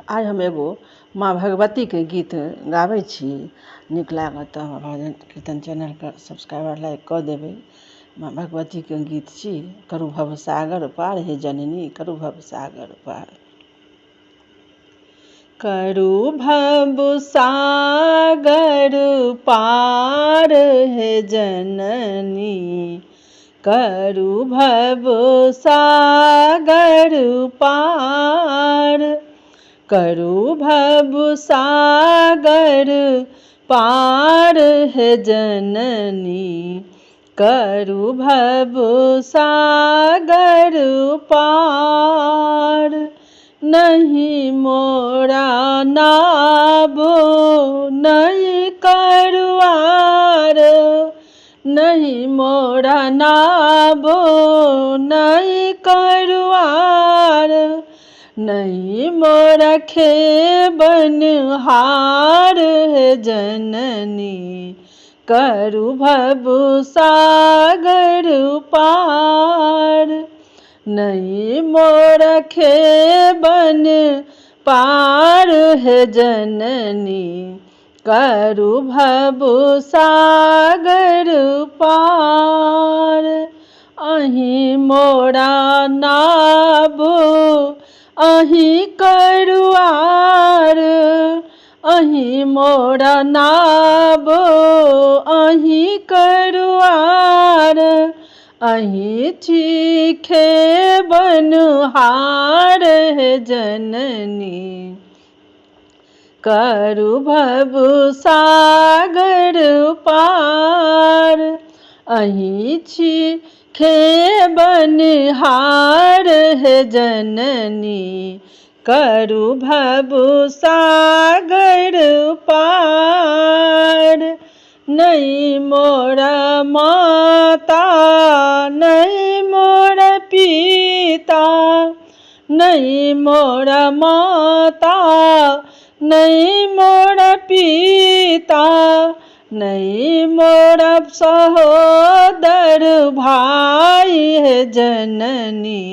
आज हम एगो माँ भगवती के गीत गाबै छी। नीक लागत तऽ हमर भजन कीर्तन चैनल के सब्सक्राइबर लाइक कऽ देबै। माँ भगवती के गीत छी। करू भव सागर पार हे जननी, करू भव सागर पार। करू भव सागर पार हे जननी, करू भव सागर पार। करू भव सागर पार हे जननी, करू भव सागर पार। नहीं मोरा नाबो नहीं करवार, नहीं मोरा नाबो नहीं करवार। नहीं मोरा खेबन हार है जननी, करू भव सागर पार। नहीं मोरा खेबन पार है जननी, करू भव सागर पार। अहि मोरा नाबो अहि करवार, अहि मोरा नाबो अहि करवार। अहि छी खेबन हार है जननी, करू भव सागर पार। अहि छी खेबन हार है जननी, करू भव सागर पार। नहीं मोरा माता नहीं मोरा पिता, नहीं मोरा माता नहीं मोरा पिता। नहीं मोरा सहोदर भाई है जननी,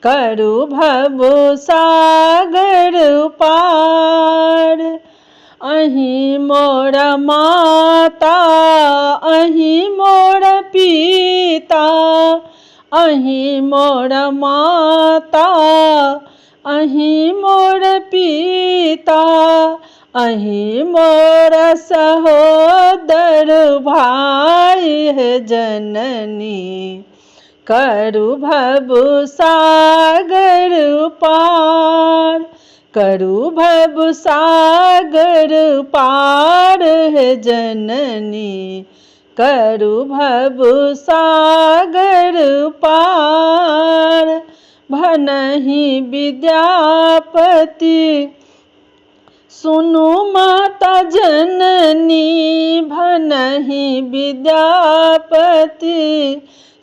करू भव सागर पार। अहि मोरा माता अहि मोरा पिता, अहि मोरा माता अहि मोरा पिता। अहि मोरा सहोदर भाई है जननी, करू भव सागर पार। करू भव सागर पार है जननी, करू भव सागर पार। भनहि विद्यापति सुनु माता जननी, भनहि विद्यापति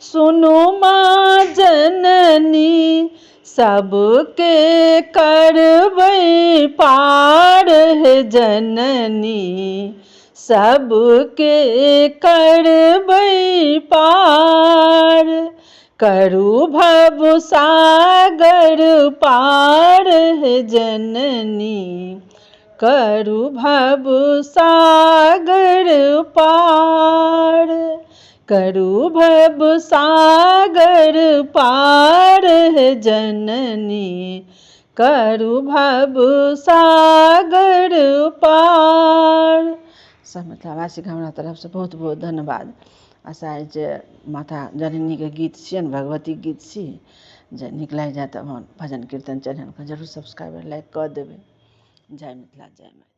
सुनु माँ जननी। सबके करबै पार है जननी, सबके करबै पार। करू भव सागर पार है जननी, करू भव सागर पार। करू भव सागर पार है जननी, करू भव सागर पार। सब मिथिलावासी के हमरा तरफ से बहुत बहुत धन्यवाद। आशा है जे माता जननी के गीत छियै, भगवती गीत छी। जे नीक लागि जाए तऽ हमर भजन कीर्तन चैनल के जरूर सब्सक्राइब लाइक कऽ देबै। जय मिथिला जय मैथिली।